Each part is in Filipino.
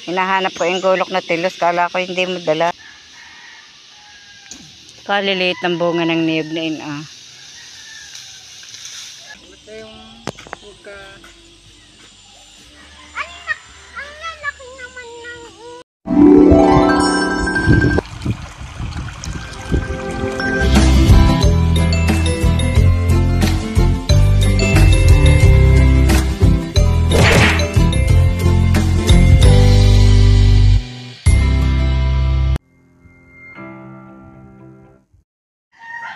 Hinahanap ko yung gulok na tilos. Kala ko hindi mo dala. Kaliliit ng bunga ng niyog na yun, ah. Ito yung pagka... Ang lalaki naman ng...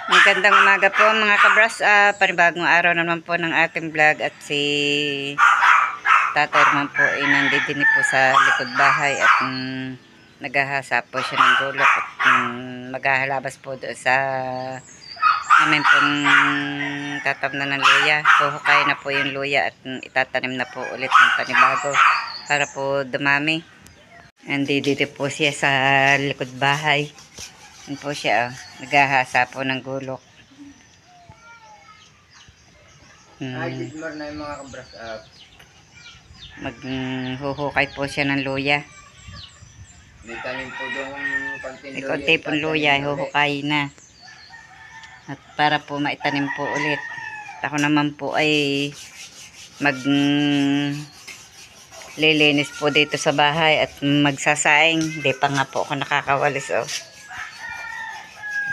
Magandang umaga po mga kabras. Panibagong araw naman po ng ating vlog at si tatay naman po ay nandidini po sa likod bahay at naghahasa po siya ng gulok at maghahalabas po doon sa amin pong tatamnan ng luya. Huhukay na po yung luya at itatanim na po ulit ng panibago para po dumami. Nandidito po siya sa likod bahay. Yan po siya, naghahasa po ng gulok. Ay, good morning na yung mga kabras. Maghuhukay po siya ng luya. May tanim po doon konting May konti pong luya, huhukay na. At para po maitanim po ulit. Ako naman po ay lilinis po dito sa bahay at magsasaing. Hindi pa nga po ako nakakawalis, oh.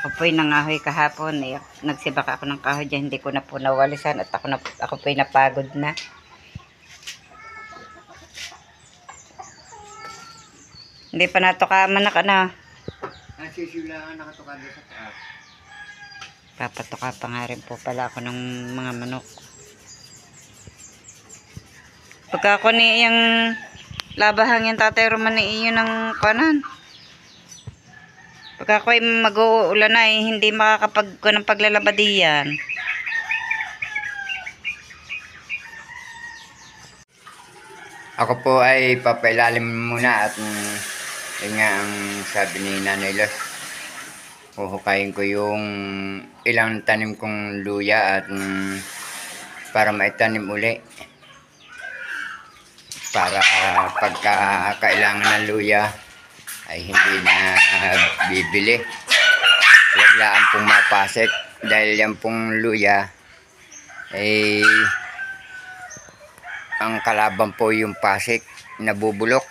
Ako po'y nangahoy kahapon. Nagsibak ako ng kahoy dyan. Hindi ko na po nawalisan at ako po'y napagod na. Hindi pa natukaman na ka na. Nasisila nga nakatukado sa taas. Papatuka pa nga rin po pala ako ng mga manok. Pagka ako ni yung labahang yung tatay Roman ni iyo ng kanan. Pagka ako ay mag-uulan na hindi makakapag ko ng paglalaba diyan. Ako po ay papailalim muna at yun nga ang sabi ni Nanay Los. Huhukayin ko yung ilang tanim kong luya at para maitanim uli. Para pagka kailangan ng luya ay hindi na bibili. Huwag lang pong mapasek dahil yan pong luya ay ang kalaban po yung pasek, nabubulok.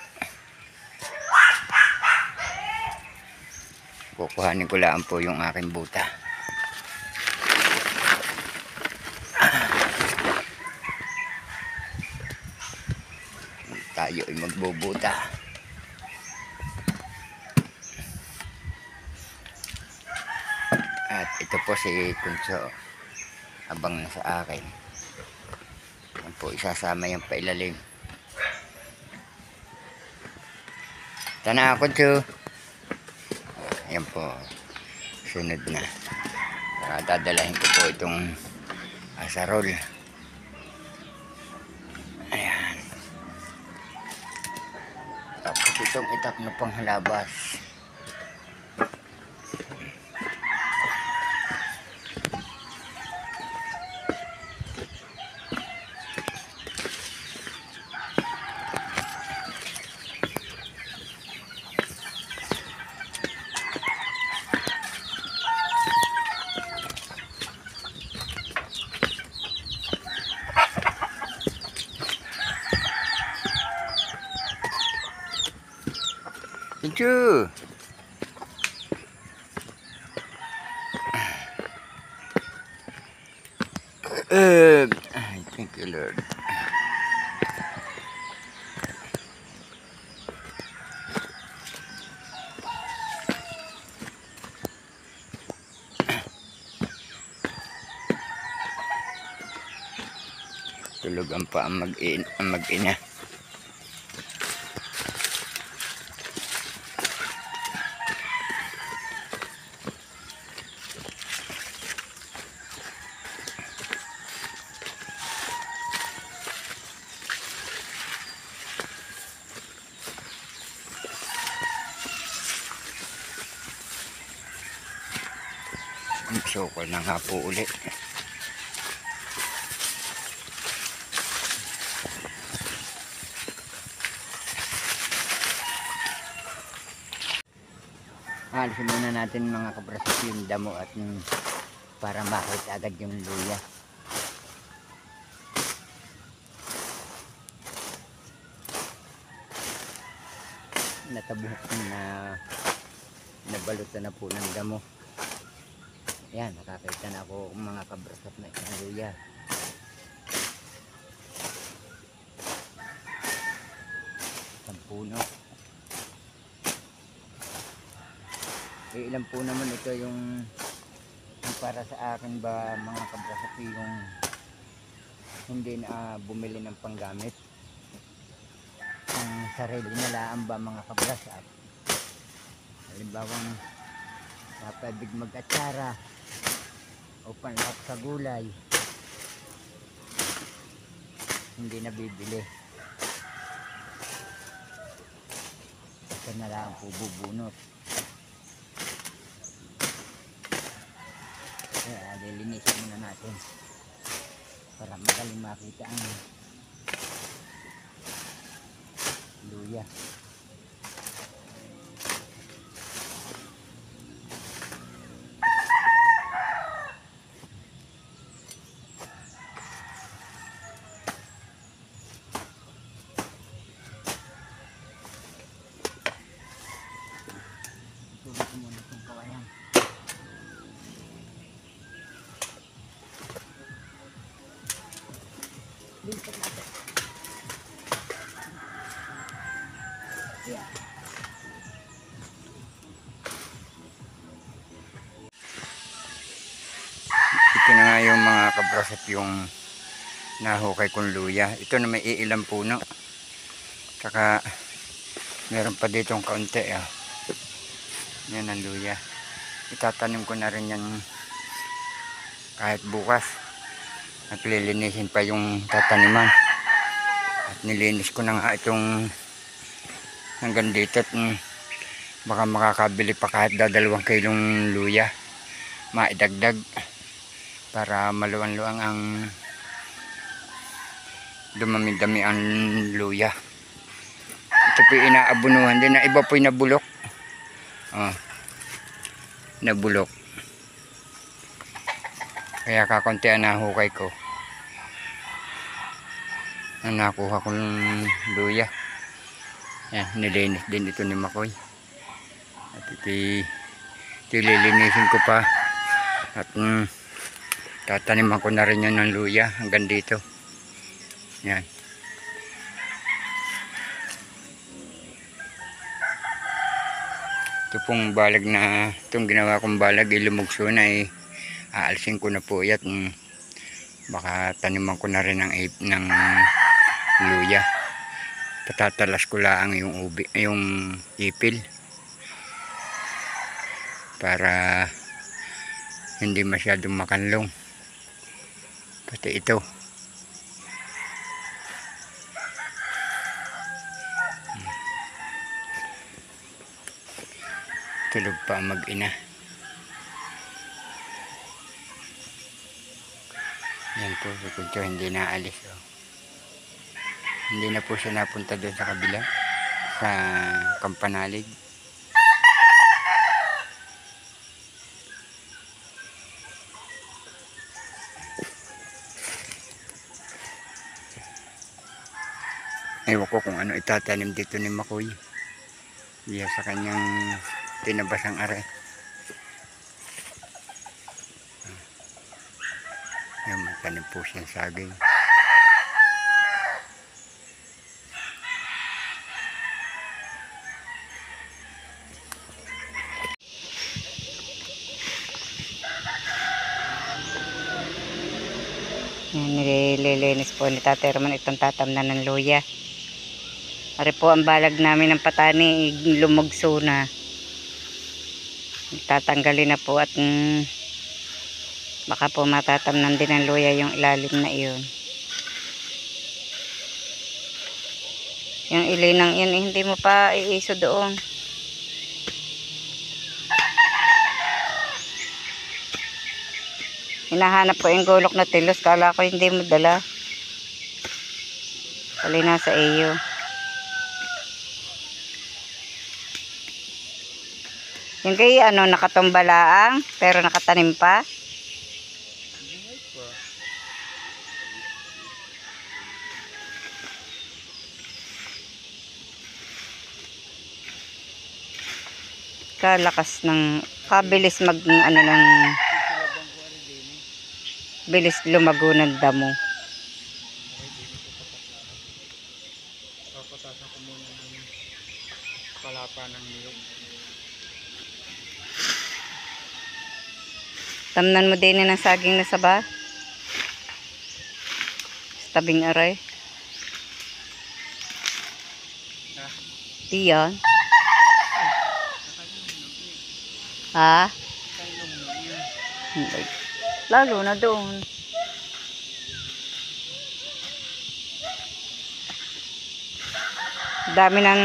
Kukuhanin ko lang po yung aking buta. Tayo ay magbubuta. At ito po si Kunso, abang na sa akin. Yan po, isasama yung pailalim. Tana, Kunso. Ayan po, sunod na. Dadalahin ko po itong asarol. Ayan. Tapos itong itak na panghalabas. Kunso. Thank you, Lord. Tulugan pa ang mag-ina. Sukol ng hapo ulit. Alisin muna natin mga kabrasok yung damo at yung para makita agad yung luya. Natabuhok na nabalutan na po ng damo. Ayan, nakakita na ako mga kabrasok na isang luya. Isang puno. Ilan po naman ito yung para sa akin ba mga kabrasok yung hindi na bumili ng panggamit. Ang sarili nila ang ba mga kabrasok. Halimbawang kapabig mag-atsara o panlap sa gulay, hindi na bibili. Ito na lang po bubunot. Kaya lilinisin muna natin para magaling makita ang luya. Tulog ko muna itong kawayan. Lipat natin. Yeah. Ito na nga yung mga kabrasok yung nahukay kong luya. Ito na may iilang puno. Saka meron pa ditong kaunti. Yan ang luya. Itatanim ko na rin yan kahit bukas. At lilinisin pa yung tataniman. At nilinis ko na nga itong hanggang dito. At baka makakabili pa kahit 2 kilong luya. Maidagdag para maluwan-luwang ang dumami-dami ang luya. Ito po inaabunuhan din na iba po nabulok. Nabulok. Kaya kakunti ang nahukay ko. Ang nakuha kong luya. Yan, nilinis din ito ni Makoy. At lilinisin ko pa. At tataniman ko na rin yan ng luya hanggang dito. Yan. Ito pong balag na, itong ginawa kong balag, ilumugso na aalisin ko na po yan. Baka taniman ko na rin ng luya. Patatalas ko lang yung ipil para hindi masyadong makanlong. Pati ito. Tulog pa ang mag-ina. Yan po, ito hindi naalis. Hindi na po siya napunta doon sa kabila, sa Kampanalig. Ewan ko kung ano itatanim dito ni Makoy. Iya sa kanyang tinabasang are. Yung magtanim po siyang saging. Nililinis po ni Tatay Roman itong tatamnan ng luya. Ari po ang balag namin ng patani, lumugso na. Tatanggalin na po at baka po matatamnan din ng luya yung ilalim na iyon. Yung ilinang yun, hindi mo pa iiso doon. Hinahanap ko yung gulok na tilos, kala ko hindi mo dala. Kali nasa iyo. Yung kay ano, nakatumba laang, pero nakatanim pa. Kalakas ng, kabilis mag, ano ng, bilis lumago ng damo. Papatasan ko muna ng palapa ng niyog. Tamnan mo din ng saging na saba. Sa tabing aray. Diyan. Ha? Hindi. Lalo na doon. Dami ng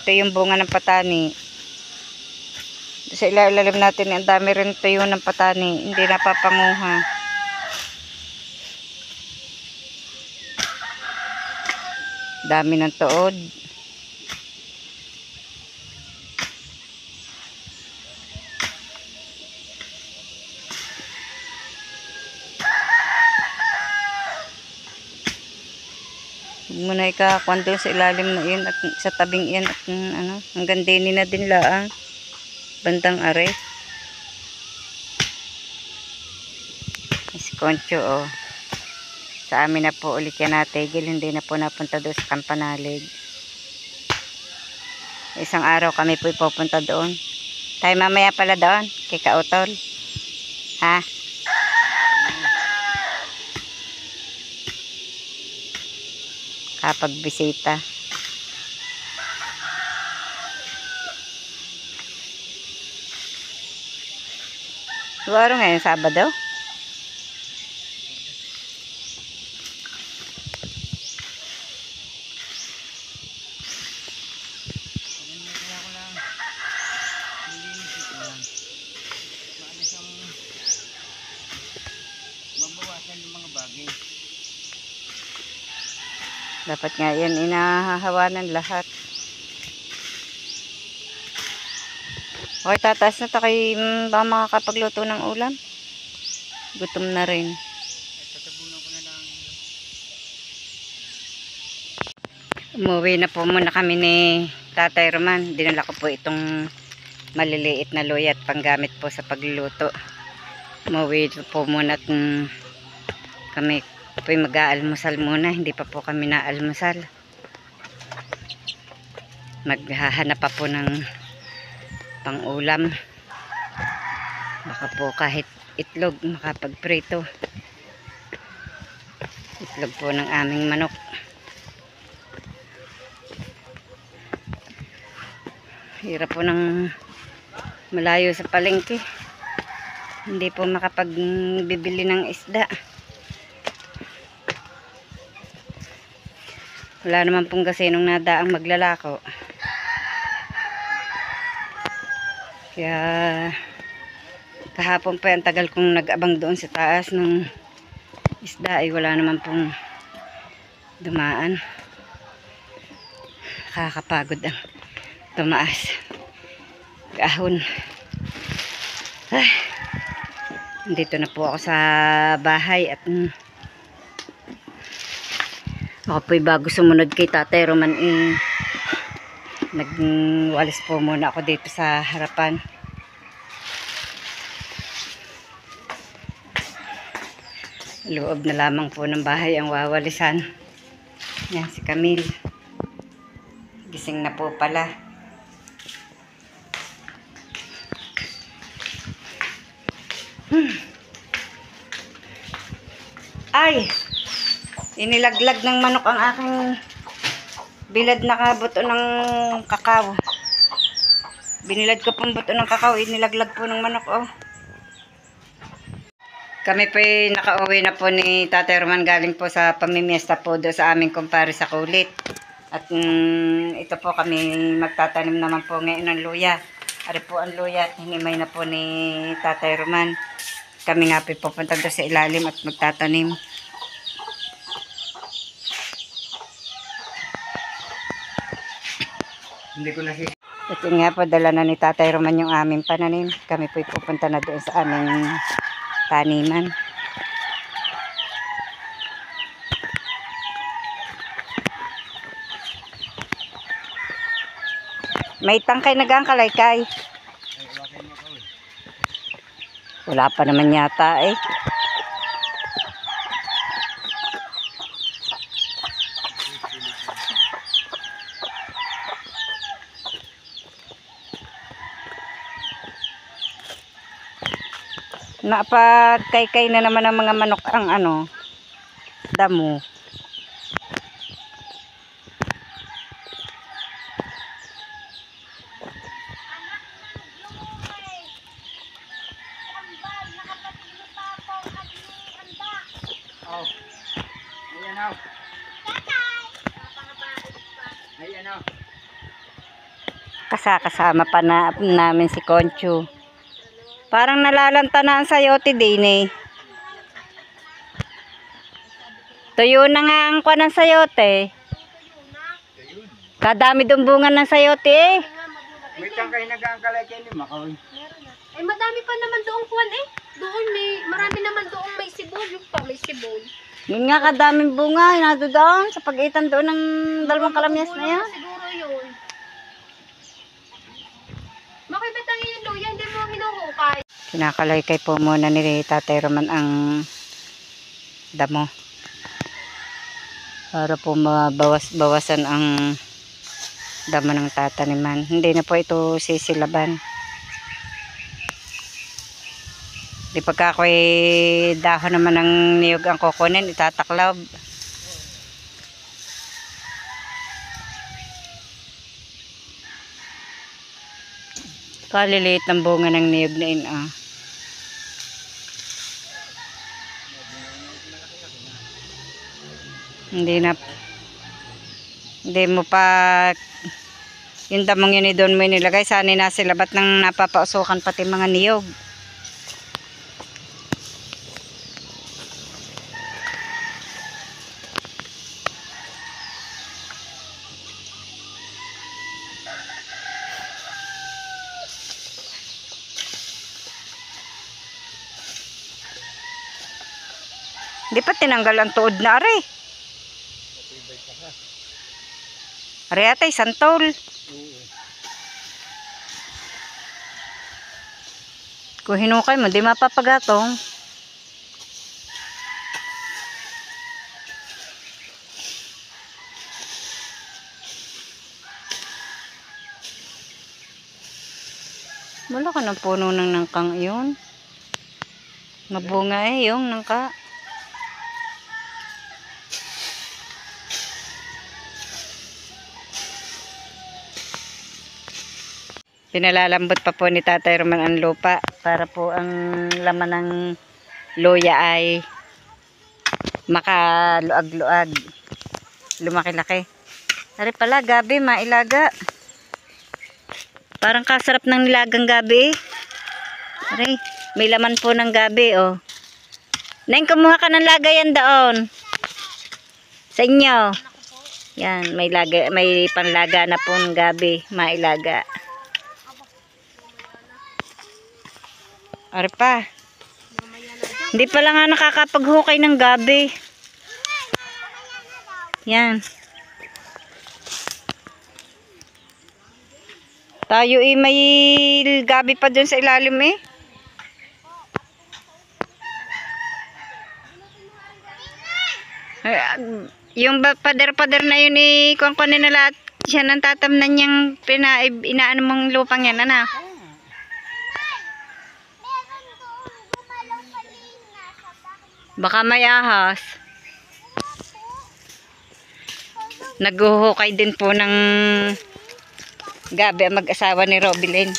tuyong bunga ng patani. Sa ilalim natin, ang dami rin tuyo ng patani. Hindi napapanguha. Dami ng tuod. Huwag mo na ikakuan doon sa ilalim na yun at sa tabing yan at ano, hanggang dini na din laang. Bandang are. Si Concho, oh. Sa amin na po ulit yan natigil. Hindi na po napunta doon sa Kampanalig. Isang araw kami po pupunta doon. Tayo mamaya pala doon. Kay Kautol. Ha? Kapag bisita. Siguro ngayon, Sabado. Mabawasan yung mga bagay. Dapat nga yan inahahawanan lahat. Okay, tataas na to kay baka makakapagluto ng ulam. Gutom na rin. Tatabunan ko na lang. Umuwi na po muna kami ni Tatay Roman. Dinala ko po itong maliliit na luya at panggamit po sa pagluluto. Umuwi po muna at kami po mag-aalmusal muna. Hindi pa po kami naalmusal. Maghahanap pa po ng pang-ulam. Baka po kahit itlog makapagprito. Itlog po ng aming manok. Hirap po ng malayo sa palengke. Hindi po makapagbibili ng isda. Wala naman pong kasinong nadaang maglalako. Kaya kahapon pa ang tagal kong nag-abang doon sa taas ng isda ay wala naman pong dumaan. Kakapagod ang tumaas. Kahon. Ay, dito na po ako sa bahay at ako po'y bago sumunod kay Tatay Roman nagwalis po muna ako dito sa harapan. Loob na lamang po ng bahay ang wawalisan. Yan si Camille. Gising na po pala. Ay! Inilaglag ng manok ang aking bilad na kabuto ng kakao. Binilad ko pong buto ng kakao. Inilaglag po ng manok, oh. Kami po nakauwi na po ni Tatay Roman galing po sa pamimiesta po do sa aming kumpare sa Kulit. At ito po kami magtatanim naman po ngayon ng luya. Ari po ang luya at hinimay na po ni Tatay Roman. Kami nga po pupunta do sa ilalim at magtatanim. Hindi ko na At yun nga po, dala na ni Tatay Roman yung aming pananim. Kami po'y pupunta na doon sa aming taniman. May tangkay nag-angkalaykay. Wala pa naman yata eh. Napagkaykay na naman ang mga manok ang damo. Oh. Ayan o. Ayan o. Kasama pa namin si Concho. Parang nalalanta na ang sayote din eh. Tuyo na nga ang kuwan ng sayote. Kadami dong bunga ng sayote eh. May tangkay nag-aangkalay kayo ni Makoy. Ay, madami pa naman doong kuwan eh. Doon marami naman doong may sibol. Yung pa may sibol. Yun nga kadaming bunga. Nado doon sa pagitan doon ng dalawang kalamyas na yan. Siguro yun. Makibitang yung luya, hindi mo hinuhukay. Kinakalaykay po muna ni Tatay Roman ang damo. Para po mabawasan ang damo ng tataniman. Hindi na po ito sisilaban. Di pagka ako'y dahon naman ng niyog ang kukunin, itataklaw. Kaliliit ng bunga ng niyog na yun ah. Hindi mo pa yung damong yun doon mo nilagay, sana nasilabat ng napapausukan pati mga niyog. Hindi pa tinanggal ang tuod na are. Are atay, santol. Kung hinukay mo, di mapapagatong. Wala ka ng puno ng nangkang yun. Mabunga eh yung nangka. Pinalalambot pa po ni Tatay Roman ang lupa para po ang laman ng luya ay makaluag-luag, lumaki-laki. Ari pala, gabi, mailaga. Parang kasarap ng nilagang gabi. Ari, may laman po ng gabi, oh. Neng, kumuha ka ng lagayan doon. Sa inyo. Yan, may panlaga na po ng gabi, mailaga. Ari pa. Hindi pala nga nakakapaghukay ng gabi. Yan. Tayo may gabi pa dun sa ilalim eh. Yung pader-pader na yun eh, kung na lahat siya nang tatamnan niyang inaano mong lupang yan, ano? Baka may ahas. Naghuhukay din po ng gabi ang mag-asawa ni Robilyn.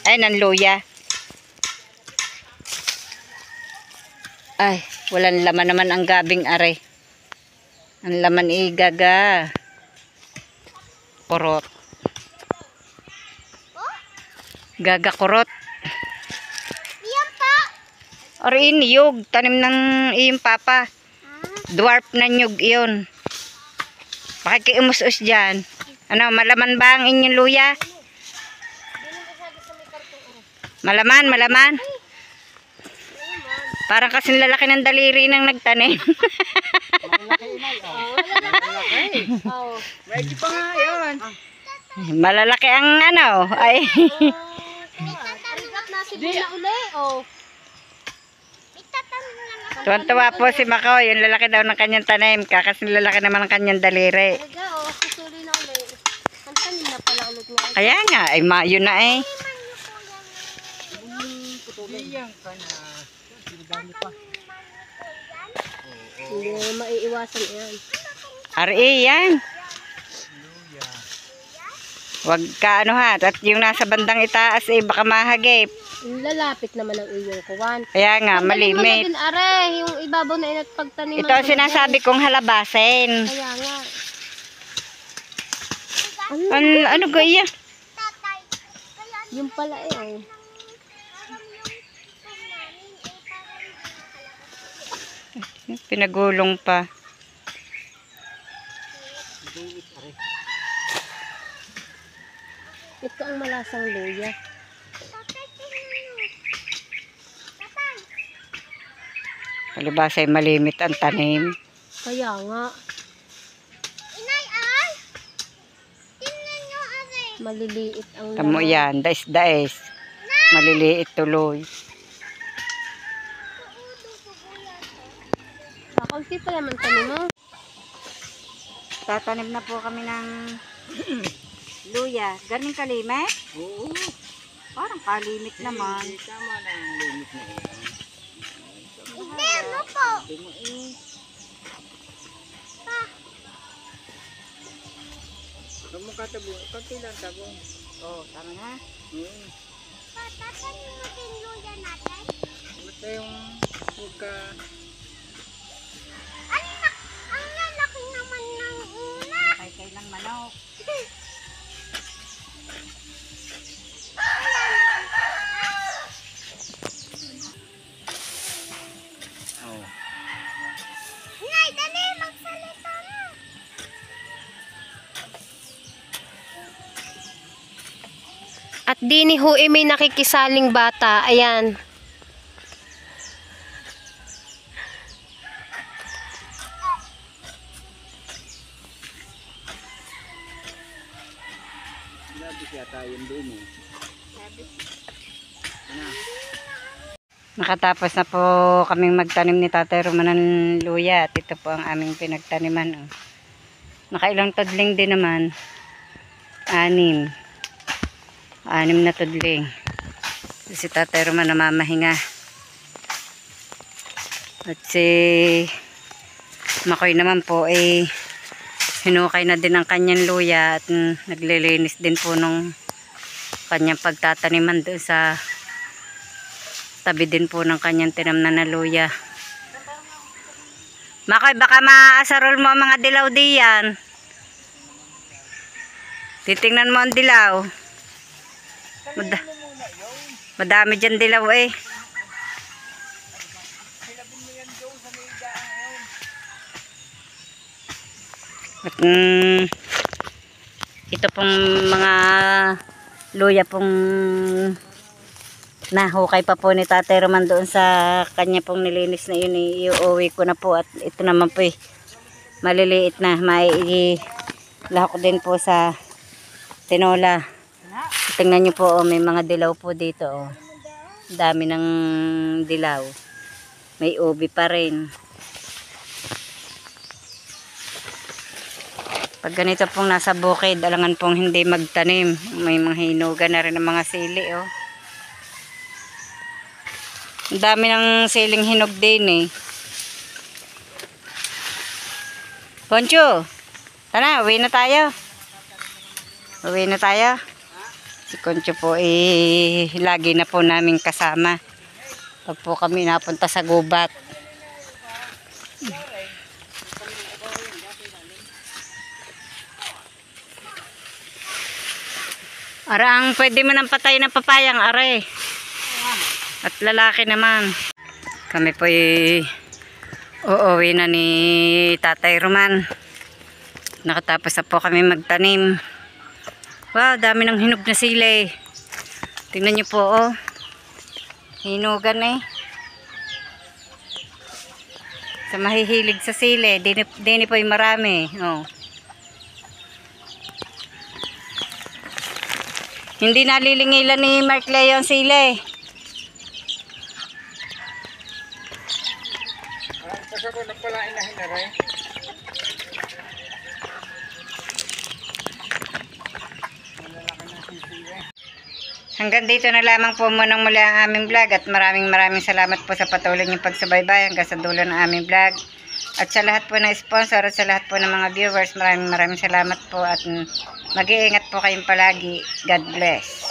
Ay, ng luya. Ay, walang laman naman ang gabing are. Ang laman igaga. Kurot. Gaga kurot. Or niyog, tanim ng iyong papa. Dwarf na niyog yun. Pakikiumus-us dyan. Ano, malaman ba ang inyong luya? Malaman, malaman. Parang kasing lalaki ng daliri nang nagtanim. Oh. Medyo pa nga yun. Malalaki ang ano. Ay. Arigat na si Bula uli. Oh. Tuwan-tuwa po si Makoy. Yung lalaki daw ng kanyang tanim. Kakasing lalaki naman ng kanyang daliri. Ariga, oh. Susuli na uli. Ang tanim na pala ulit niya. Kaya nga. Ay, yun na eh. Iyan ka na. Hindi na maiiwasan yan. R.A. yan. Wag ka ano ha. At yung nasa bandang itaas eh baka mahagip. Lalapit naman ang iyong kuwan. Kaya nga, malimit. Din, are, yung ibabaw na inat pagtaniman. Ito ang sinasabi kong halabasin. Kaya nga. Ano ko iya? Yung pala eh. Oh. Pinagulong pa. Ito ang malasang luya. Palibasa ay malimit ang tanim. Kaya nga. Maliliit ang Tamo yan, dais-dais. Maliliit tuloy. Kakunti pa naman tanim mo. Tatanim na po kami ng luya. Galing kalimit? Oo. Parang kalimit naman. Tama na ang limit na yan. Hindi, ano po? Hindi mo eh. Huwag mo katabong. Kunti lang tabong. Oo, tama na. Tatanim mo din luya natin? Basta yung huwag ka... Ang lalaki naman ng una. Kay ng manok. Oh. Nay, dali, magsalita na. At di ni Hui may nakikisaling bata. Ayan. Labis yata yun din eh. Nakatapos na po kaming magtanim ni Tatay Roman ng luya. At ito po ang aming pinagtaniman. Oh. Nakailang tudling din naman. 6. 6 na tudling. Si Tatay Roman namamahinga. At si Makoy naman po ay hinukay na din ang kanyang luya. At naglilinis din po nung kanyang pagtataniman doon sa tabi din po ng kanyang tinamnan na luya. Makoy, baka maasarol mo ang mga dilaw diyan. Titingnan mo ang dilaw. Madami dyan dilaw eh. At ito pong mga luya pong nahukay pa po ni Tatay Roman doon sa kanya pong nilinis na yun. Iuwi ko na po at ito naman po maliliit na mailahok din po sa tinola. Tingnan nyo po, may mga dilaw po dito. Oh. Dami ng dilaw. May ubi pa rin. Pag ganito pong nasa bukid, alangan pong hindi magtanim. May mga hinuga na rin ng mga sili. Oh. Ang dami ng siling hinog din eh. Poncho, tara, uwi na tayo. Uwi na tayo. Si Poncho po lagi na po namin kasama. Pag po kami napunta sa gubat. Ara, ang pwede mo nang patay ng papayang, are. At lalaki naman. Kami po uuwi na ni Tatay Roman. Nakatapos na po kami magtanim. Wow, dami ng hinog na sili. Tingnan nyo po, oh. Hinugan eh. Sa mahihilig sa sili, dini po yung marami. Oh. Hindi nalilingilan ni Mark Leo ang sili. Kasi ko nagpalain na hinaray. Hanggang dito na lamang po muna muli ang aming vlog at maraming salamat po sa patuloy niyong pagsubaybay hanggang sa dulo ng aming vlog. At sa lahat po ng sponsor at sa lahat po ng mga viewers, maraming salamat po at mag-iingat po kayong palagi. God bless.